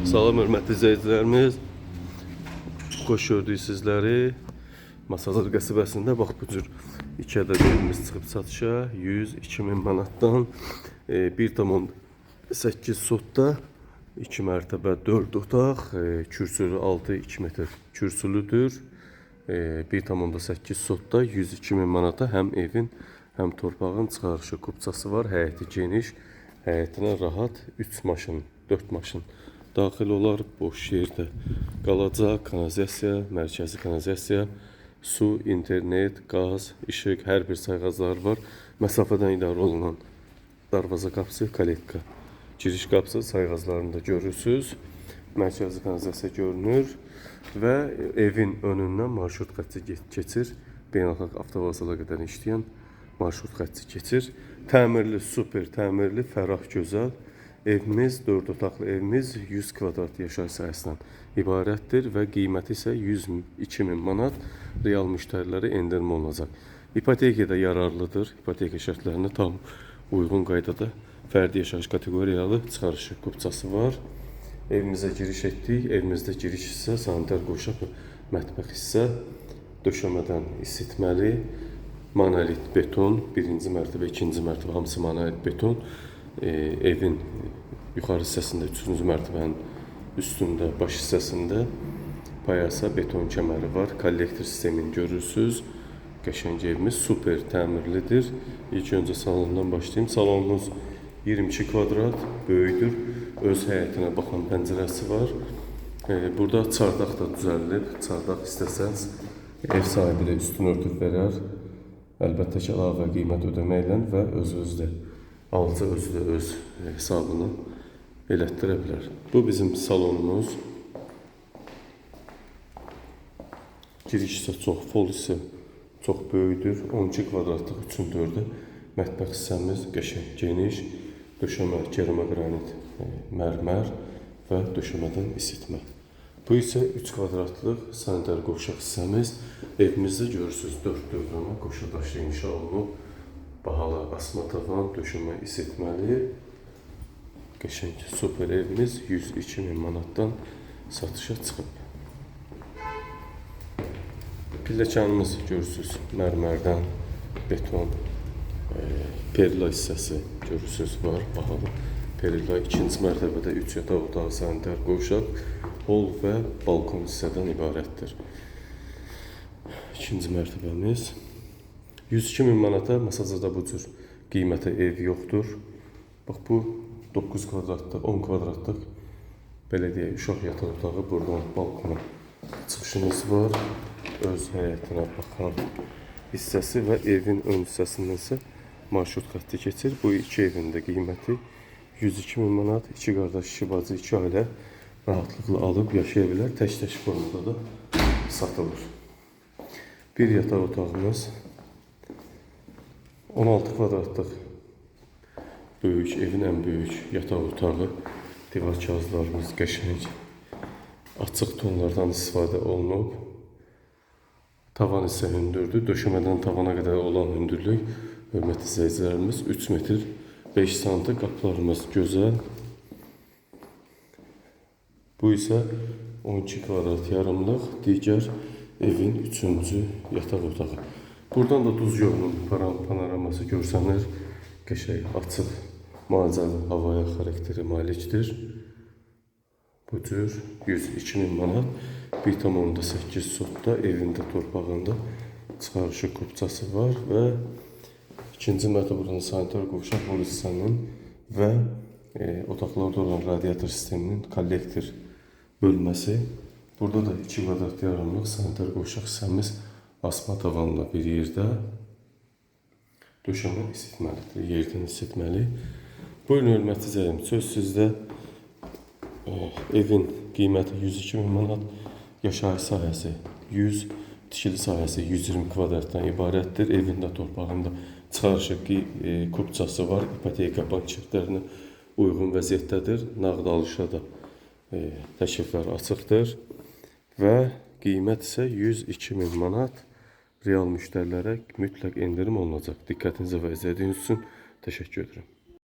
Salam hörmətli izləyicilərimiz. Xoş gördük sizləri. Masallar qəsəbəsində bax bu cür 2 ədəd evimiz çıxıb satışa 102.000 manatdan 1,8 sotda 2 mərtəbə 4 otaq, kürsülü 6-2 metr kürsülüdür. 1,8 sotda 102.000 manata həm evin, həm torpağın çıxarışı kupçası var. Həyəti geniş, həyətinə rahat 3 maşın, 4 maşın daxil olar. Boş yerdə qalacaq. Kanalizasiya, mərkəzi kanalizasiya, su, internet, qaz, işıq, hər bir sayğaclar var. Məsafədən idarə olunan darvaza qapısı, kaletka, giriş qapısı sayğaclarını da görürsünüz. Mərkəzi kanalizasiya görünür və evin önündən marşrut xətti keçir. Beynəlxalq avtovağzala qədər işləyən marşrut xətti keçir. Təmirli, super təmirli, fərah, gözəl evimiz, 4 otaqlı evimiz 100 kvadrat yaşayış sahəsindən ibarətdir və qiyməti isə 102.000 manat. Real müştərilərə endirim olunacaq. İpotekada yararlıdır. İpoteka şərtlərinə tam uyğun qaydada fərdi yaşayış kateqoriyalı çıxarışı kupçası var. Evimizə giriş etdik. Evimizdə giriş hissə, sanitar qoşaq, mətbəx hissə, döşəmədən isitməli, monolit beton, birinci mərtəbə, ikinci mərtəbə hamısı monolit beton. Evin yuxarı hissəsində 3-cü mərtəbənin üstündə, baş hissəsində payasa beton kəməri var. Kollektor sistemini görürsünüz. Qəşəng evimiz super təmirlidir. İlk öncə salondan başlayayım. Salonumuz 22 kvadrat, böyükdür. Öz həyətinə baxan pəncərəsi var. Burada çardaq da düzəldilib. Çardaq istəsəniz ev sahibi də üstünü örtüb verər. Əlbəttə ki, əlavə qiymət ödəməklə və öz-özdə alıcı özü də öz hesabını elətdirə bilər. Bu bizim salonumuz. Giriş isə çox, fol isə çox böyükdür. 12 kvadratlıq 3-ün 4-ü mətbəx hissəmiz qəşəng, geniş, döşəmə, keramogranit, mərmər və döşəmədən isitmə. Bu isə 3 kvadratlıq sanitar qovşaq hissəmiz. Evimizdə görürsünüz 4 dövrəmə qoşa daşlı inşa olunub. Bahalı asma tavan, döşəmə isitməli. Qəşəng, super evimiz 102.000 manatdan satışa çıxıb. Pilləkanımız görürsünüz mərmərdən, beton, perla hissəsi görürsünüz var, bahalı. Perla ikinci mərtəbədə 3 yataq otağı, sanitar qovşaq, hol və balkon hissədən ibarətdir. İkinci mərtəbəmiz 102.000 manata masazada bu cür qiymətə ev yoxdur. Bax bu 9 kvadratda, 10 kvadratlıq belə deyək, uşaq yataq otağı. Buradan balkona çıxışımız var. Öz həyətinə baxan hissəsi və evin ön hissəsindən isə marşrut xətti keçir. Bu iki evin də qiyməti 102.000 manat. 2 qardaş, 2 bacı, 2 ailə rahatlıqla alıb yaşaya bilər. Tək-tək formada da satılır. Bir yataq otağımız 16 kvadratlıq böyük, evin ən böyük yataq otağı. Divar kağızlarımız qəşəng, açıq tonlardan istifadə olunub. Tavan isə hündürdür. Döşəmədən tavana qədər olan hündürlük, hörmətli izləyicilərimiz, 3 metr 5 santı. Qapılarımız gözəl. Bu isə 12 kvadrat yarımlıq digər evin 3-cü yataq otağı. Buradan da Duz yolunun panoraması görsənir. Qəşəng, açıq, macəli havaya xarakteri malikdir. Bu cür 102.000 manat 1,8 sotda evində, torpağında çıxarışı kupçası var və ikinci mərtəbənin sanitar qovşaq hol hissənin və otaqlarda olan radiator sisteminin kollektor bölməsi. Burada da 2 kvadrat yarımlıq sanitar qovşaq hissəmiz asma tavanla bir yerdə. Döşəmə isitməlidir, yerdən isitməli. Buyurun hörmətli izləyicilərim, söz sizdə. Evin qiyməti 102.000 manat, yaşayış sahəsi 100, tikili sahəsi 120 kvadratdan ibarətdir. Evində, torpağında çıxarışı kupçası var. İpoteka bank şərtlərinə uyğun vəziyyətdədir. Nağd alışa da təkliflər açıqdır. Və qiymət isə 102.000 manat. Real müştərilərə mütləq endirim olunacaq. Diqqətinizə və izlədiyiniz üçün təşəkkür edirəm.